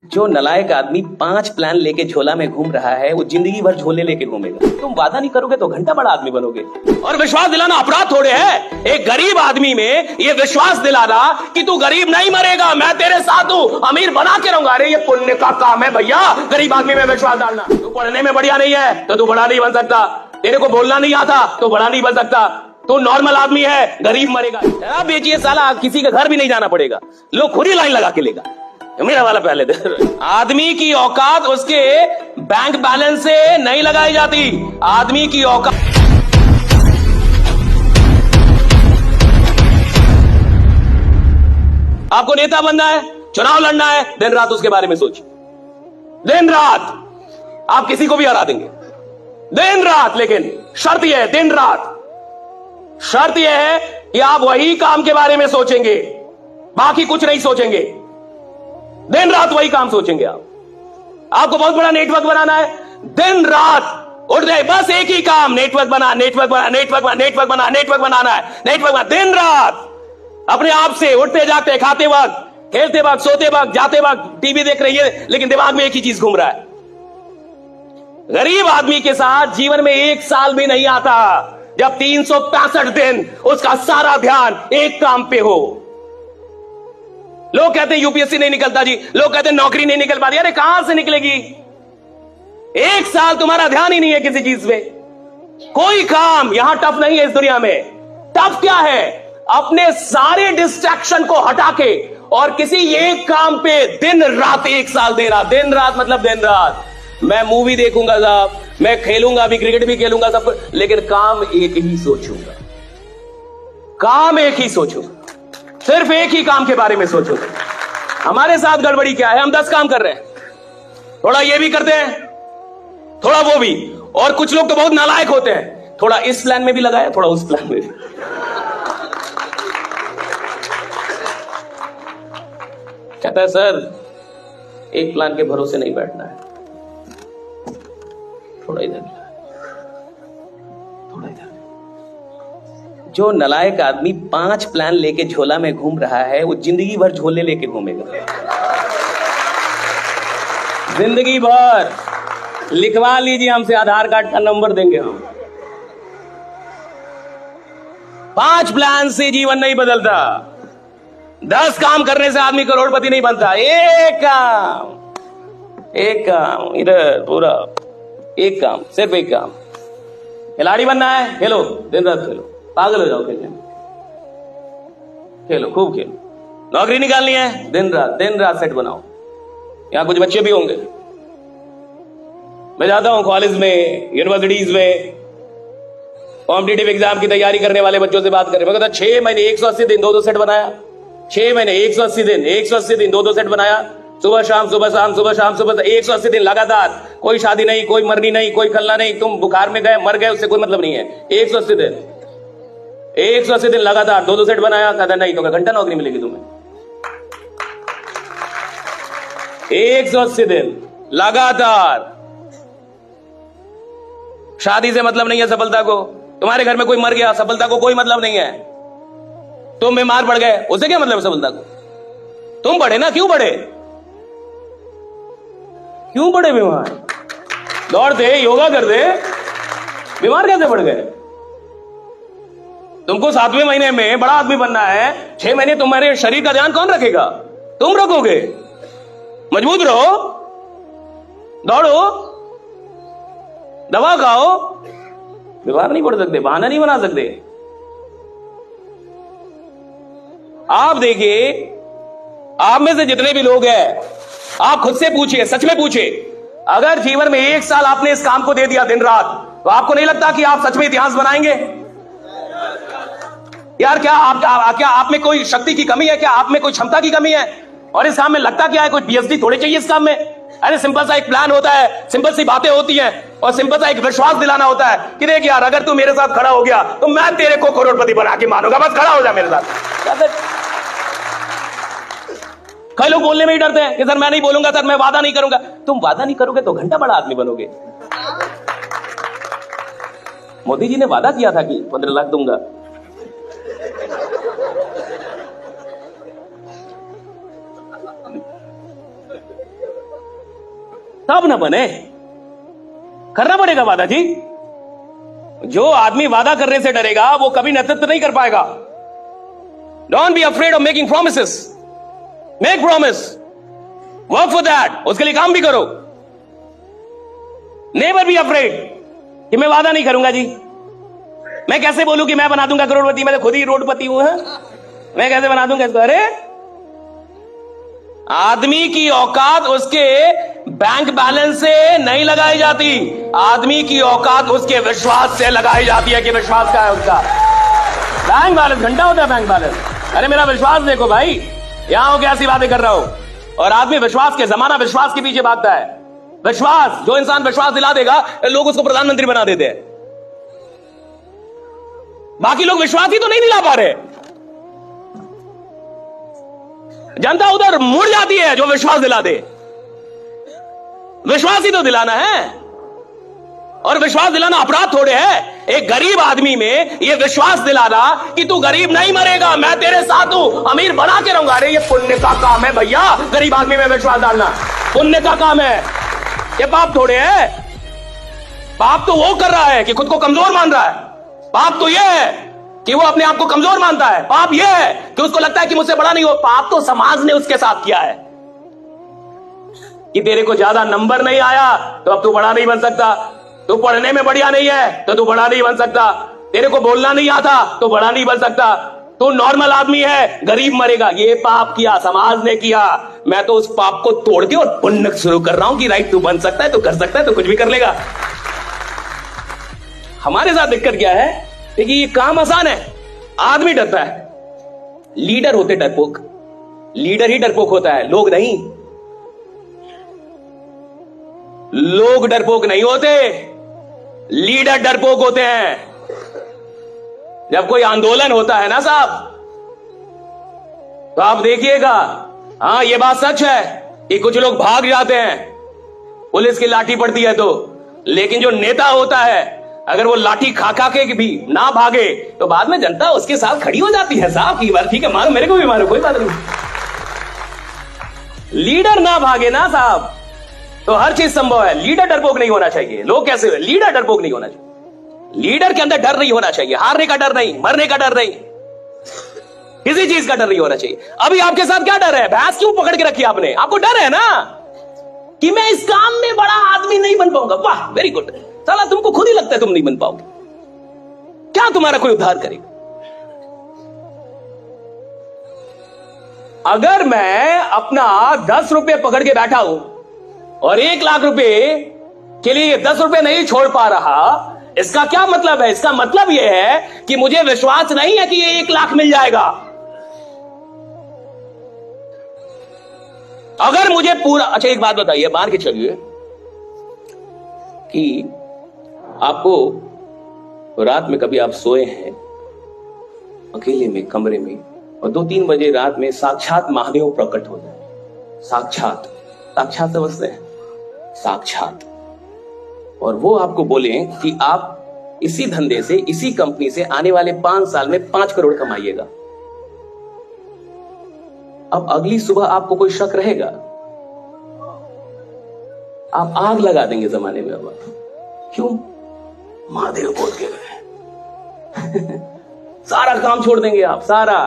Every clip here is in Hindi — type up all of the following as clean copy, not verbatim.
जो नलायक आदमी 5 प्लान लेके झोला में घूम रहा है वो जिंदगी भर झोले लेके घूमेगा। तुम वादा नहीं करोगे तो घंटा बड़ा आदमी बनोगे। और विश्वास दिलाना अपराध थोड़े है। एक गरीब आदमी में ये विश्वास दिलाना कि तू गरीब नहीं मरेगा, मैं तेरे साथ हूँ, अमीर बना के रहूंगा। अरे ये पुण्य का काम है भैया, गरीब आदमी में विश्वास डालना। तू पढ़ने में बढ़िया नहीं है तो तू बड़ा नहीं बन सकता। तेरे को बोलना नहीं आता तो बड़ा नहीं बन सकता। तू नॉर्मल आदमी है, गरीब मरेगा। बेचिए साला, किसी के घर भी नहीं जाना पड़ेगा, लोग खुद ही लाइन लगा के लेगा। मेरा वाला पहले दे। आदमी की औकात उसके बैंक बैलेंस से नहीं लगाई जाती। आदमी की औकात आपको नेता बनना है, चुनाव लड़ना है, दिन रात उसके बारे में सोचिए। दिन रात आप किसी को भी हरा देंगे, दिन रात। लेकिन शर्त यह है, दिन रात शर्त यह है कि आप वही काम के बारे में सोचेंगे, बाकी कुछ नहीं सोचेंगे। दिन रात वही काम सोचेंगे आप। आपको बहुत बड़ा नेटवर्क बनाना है, दिन रात उठ जाए, बस एक ही काम, नेटवर्क बना, नेटवर्क बना, नेटवर्क बना, नेटवर्क बना, नेटवर्क बनाना है, नेटवर्क बना। दिन रात अपने आप से उठते जागते, खाते वक्त, खेलते वक्त, सोते वक्त, जाते वक्त, टीवी देख रही है, लेकिन दिमाग में एक ही चीज घूम रहा है। गरीब आदमी के साथ जीवन में 1 साल भी नहीं आता जब 365 दिन उसका सारा ध्यान एक काम पे हो। लोग कहते हैं यूपीएससी नहीं निकलता जी, लोग कहते हैं नौकरी नहीं निकल पाती। अरे कहां से निकलेगी? 1 साल तुम्हारा ध्यान ही नहीं है किसी चीज पे। कोई काम यहां टफ नहीं है इस दुनिया में। टफ क्या है? अपने सारे डिस्ट्रैक्शन को हटा के और किसी एक काम पे दिन रात 1 साल देना। दिन रात मतलब दिन रात। मैं मूवी देखूंगा साहब, मैं खेलूंगा भी, क्रिकेट भी खेलूंगा सब कुछ, लेकिन काम एक ही सोचूंगा। काम एक ही सोचूंगा, सिर्फ एक ही काम के बारे में सोचो। हमारे साथ गड़बड़ी क्या है? हम 10 काम कर रहे हैं, थोड़ा ये भी करते हैं, थोड़ा वो भी। और कुछ लोग तो बहुत नालायक होते हैं, थोड़ा इस प्लान में भी लगाया, थोड़ा उस प्लान में भी। कहता है सर एक प्लान के भरोसे नहीं बैठना है, थोड़ा इधर, थोड़ा इधर। जो नलायक आदमी 5 प्लान लेके झोला में घूम रहा है वो जिंदगी भर झोले लेके घूमेगा। जिंदगी भर। लिखवा लीजिए, हमसे आधार कार्ड का नंबर देंगे हम। 5 प्लान से जीवन नहीं बदलता। 10 काम करने से आदमी करोड़पति नहीं बनता। एक काम इधर, पूरा एक काम, सिर्फ एक काम। खिलाड़ी बनना है, खेलो, दिन रात खेलो, पागल हो जाओ खेलने में, खेलो, खूब खेलो। नौकरी निकालनी है, दिन रात सेट बनाओ। यहां कुछ बच्चे भी होंगे, मैं जाता हूं कॉलेज में, यूनिवर्सिटीज में, कॉम्पिटिटिव एग्जाम की तैयारी करने वाले बच्चों से बात करें। मैं कहता 6 महीने 180 दिन 2-2 सेट बनाया। 6 महीने 180 दिन 2-2 सेट बनाया। सुबह शाम, सुबह शाम, सुबह शाम, सुबह 180 दिन लगातार। कोई शादी नहीं, कोई मरनी नहीं, कोई खलना नहीं। तुम बुखार में गए, मर गए, उससे कोई मतलब नहीं है। 180 दिन लगातार 2-2 सेट बनाया। कहता नहीं तो घंटा नौकरी मिलेगी तुम्हें। 180 दिन लगातार। शादी से मतलब नहीं है सफलता को। तुम्हारे घर में कोई मर गया, सफलता को कोई मतलब नहीं है। तुम बीमार पड़ गए, उससे क्या मतलब है सफलता को? तुम बढ़े ना, क्यों बढ़े? क्यों बढ़े बीमार? दौड़ते, योगा करते, बीमार कैसे पड़ गए? तुमको 7वें महीने में बड़ा आदमी बनना है। 6 महीने तुम्हारे शरीर का ध्यान कौन रखेगा? तुम रखोगे। मजबूत रहो, दौड़ो, दवा खाओ। बीमार नहीं पड़ सकते, बहाना नहीं बना सकते। आप देखिए, आप में से जितने भी लोग हैं, आप खुद से पूछिए, सच में पूछिए, अगर जीवन में 1 साल आपने इस काम को दे दिया दिन रात, तो आपको नहीं लगता कि आप सच में इतिहास बनाएंगे? यार क्या आप में कोई शक्ति की कमी है? क्या आप में कोई क्षमता की कमी है? और इस काम में लगता क्या है? कोई पीएचडी थोड़ी चाहिए इस काम में। अरे सिंपल सा एक प्लान होता है, सिंपल सी बातें होती हैं, और सिंपल सा एक विश्वास दिलाना होता है कि देख यार, अगर तू मेरे साथ खड़ा हो गया तो मैं तेरे को करोड़पति बना के मानूंगा, बस खड़ा हो जा मेरे साथ। कई लोग बोलने में ही डरते हैं कि सर मैं नहीं बोलूंगा, सर मैं वादा नहीं करूंगा। तुम वादा नहीं करोगे तो घंटा बड़ा आदमी बनोगे। मोदी जी ने वादा किया था कि 15 लाख दूंगा। तब ना बने। करना पड़ेगा वादा जी। जो आदमी वादा करने से डरेगा वो कभी नेतृत्व नहीं कर पाएगा। Don't be afraid of making promises. Make promise, work for that, उसके लिए काम भी करो। नेवर बी अफ्रेड कि मैं वादा नहीं करूंगा जी। मैं कैसे बोलूं कि मैं बना दूंगा करोड़पति, मैं तो खुद ही रोडपति हूं। मैं कैसे बना दूंगा इसको? अरे आदमी की औकात उसके बैंक बैलेंस से नहीं लगाई जाती, आदमी की औकात उसके विश्वास से लगाई जाती है कि विश्वास क्या है उसका। बैंक बैलेंस घंटा होता है, बैंक बैलेंस। अरे मेरा विश्वास देखो भाई, यहां हो कैसी बातें कर रहा हूं। और आदमी विश्वास के, जमाना विश्वास के पीछे भागता है। विश्वास, जो इंसान विश्वास दिला देगा लोग उसको प्रधानमंत्री बना देते हैं। बाकी लोग विश्वास ही तो नहीं दिला पा रहे। जनता उधर मुड़ जाती है जो विश्वास दिला दे। विश्वास ही तो दिलाना है, और विश्वास दिलाना अपराध थोड़े है। एक गरीब आदमी में यह विश्वास दिलाना कि तू गरीब नहीं मरेगा, मैं तेरे साथ हूं, अमीर बना के रहूंगा, अरे ये पुण्य का काम है भैया। गरीब आदमी में विश्वास डालना पुण्य का काम है, ये पाप थोड़े है। पाप तो वो कर रहा है कि खुद को कमजोर मान रहा है। पाप तो यह है कि वो अपने आप को कमजोर मानता है। पाप यह है कि उसको लगता है कि मुझसे बड़ा नहीं हो। पाप तो समाज ने उसके साथ किया है कि तेरे को ज्यादा नंबर नहीं आया तो अब तू बड़ा नहीं बन सकता, तू पढ़ने में बढ़िया नहीं है तो तू बड़ा नहीं बन सकता, तेरे को बोलना नहीं आता तो बड़ा नहीं बन सकता, तू नॉर्मल आदमी है, गरीब मरेगा। ये पाप किया, समाज ने किया। मैं तो उस पाप को तोड़ के और पुण्य शुरू कर रहा हूं कि राइट, तू बन सकता है, तू कर सकता है, तू कुछ भी कर लेगा। हमारे साथ दिक्कत क्या है कि ये काम आसान है, आदमी डरता है। लीडर होते डरपोक, लीडर ही डरपोक होता है, लोग नहीं। लोग डरपोक नहीं होते, लीडर डरपोक होते हैं। जब कोई आंदोलन होता है ना साहब, तो आप देखिएगा, हां ये बात सच है कि कुछ लोग भाग जाते हैं, पुलिस की लाठी पड़ती है तो। लेकिन जो नेता होता है, अगर वो लाठी खा खा के भी ना भागे तो बाद में जनता उसके साथ खड़ी हो जाती है। साहब की बात, ठीक है मारो, मेरे को भी मारो, कोई बात नहीं। लीडर ना भागे ना साहब तो हर चीज संभव है। लीडर डरपोक नहीं होना चाहिए। लोग कैसे हुए? लीडर डरपोक नहीं होना चाहिए। लीडर के अंदर डर नहीं होना चाहिए, हारने का डर नहीं, मरने का डर नहीं, किसी चीज का डर नहीं होना चाहिए। अभी आपके साथ क्या डर है? भैंस क्यों पकड़ के रखी आपने? आपको डर है ना कि मैं इस काम में बड़ा आदमी नहीं बन पाऊंगा। वाह, वेरी गुड। साला तुमको खुद ही लगता है तुम नहीं बन पाओगे, क्या तुम्हारा कोई उद्धार करेगा? अगर मैं अपना 10 रुपए पकड़ के बैठा हूं और 1 लाख रुपए के लिए 10 रुपए नहीं छोड़ पा रहा, इसका क्या मतलब है? इसका मतलब यह है कि मुझे विश्वास नहीं है कि ये 1 लाख मिल जाएगा। अगर मुझे पूरा, अच्छा एक बात बताइए, मान के चलिए कि आपको रात में कभी आप सोए हैं अकेले में कमरे में और 2-3 बजे रात में साक्षात महादेव प्रकट हो जाए। साक्षात, साक्षात समझते हैं? साक्षात। और वो आपको बोले कि आप इसी धंधे से, इसी कंपनी से आने वाले 5 साल में 5 करोड़ कमाइएगा। अब अगली सुबह आपको कोई शक रहेगा? आप आग लगा देंगे जमाने में। अब क्यों? महादेव बोल के गए। सारा काम छोड़ देंगे आप, सारा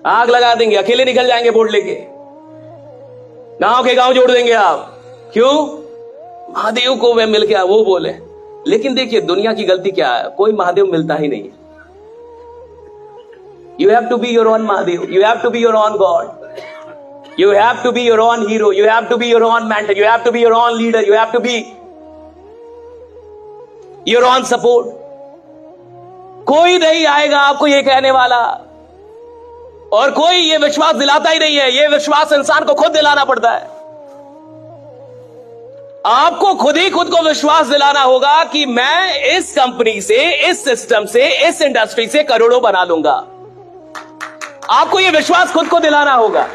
आग लगा देंगे, अकेले निकल जाएंगे बोर्ड लेके, गांव के गांव जोड़ देंगे आप। क्यों? महादेव को वे मिल गया, वो बोले। लेकिन देखिए दुनिया की गलती क्या है, कोई महादेव मिलता ही नहीं है। You have to be your own Mahadev. You have to be your own God. You have to be your own hero. You have to be your own mentor. You have to be your own leader. You have to be your own support. कोई नहीं आएगा आपको ये कहने वाला, और कोई ये विश्वास दिलाता ही नहीं है। ये विश्वास इंसान को खुद दिलाना पड़ता है। आपको खुद ही खुद को विश्वास दिलाना होगा कि मैं इस कंपनी से, इस सिस्टम से, इस इंडस्ट्री से करोड़ों बना लूंगा। आपको यह विश्वास खुद को दिलाना होगा।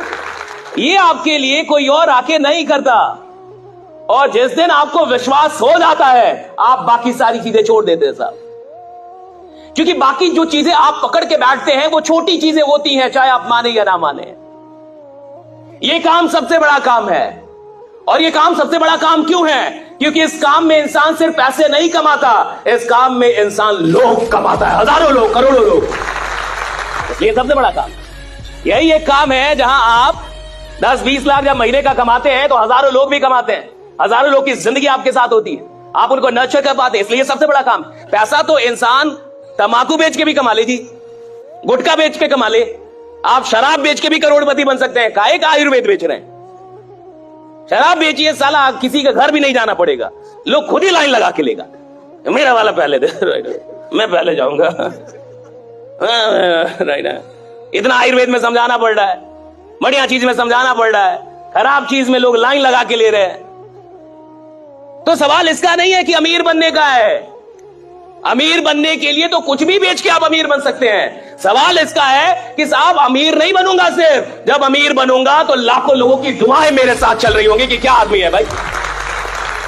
ये आपके लिए कोई और आके नहीं करता। और जिस दिन आपको विश्वास हो जाता है, आप बाकी सारी चीजें छोड़ देते हैं साहब। क्योंकि बाकी जो चीजें आप पकड़ के बैठते हैं वो छोटी चीजें होती हैं, चाहे आप माने या ना माने। ये काम सबसे बड़ा काम है। और ये काम सबसे बड़ा काम क्यों है? क्योंकि इस काम में इंसान सिर्फ पैसे नहीं कमाता, इस काम में इंसान लोग कमाता है, हजारों लोग, करोड़ों लोग। इसलिए सबसे बड़ा काम यही एक काम है जहां आप 10-20 लाख जब महीने का कमाते हैं तो हजारों लोग भी कमाते हैं, हजारों लोग की जिंदगी आपके साथ होती है, आप उनको नर्चर कर पाते हैं। इसलिए सबसे बड़ा काम। पैसा तो इंसान तंबाकू बेच के भी कमा ले जी, गुटखा बेच के कमा ले, आप शराब बेच के भी करोड़पति बन सकते हैं। काहे का आयुर्वेद बेच रहे हैं? शराब बेचिए साला, किसी का घर भी नहीं जाना पड़ेगा, लोग खुद ही लाइन लगा के लेगा। मेरा वाला पहले दे, मैं पहले जाऊंगा। इतना आयुर्वेद में समझाना पड़ रहा है, बढ़िया चीज में समझाना पड़ रहा है, खराब चीज में लोग लाइन लगा के ले रहे हैं। तो सवाल इसका नहीं है कि अमीर बनने का है, अमीर बनने के लिए तो कुछ भी बेच के आप अमीर बन सकते हैं। सवाल इसका है कि साहब अमीर नहीं बनूंगा, सिर्फ जब अमीर बनूंगा तो लाखों लोगों की दुआएं मेरे साथ चल रही होंगी कि क्या आदमी है भाई।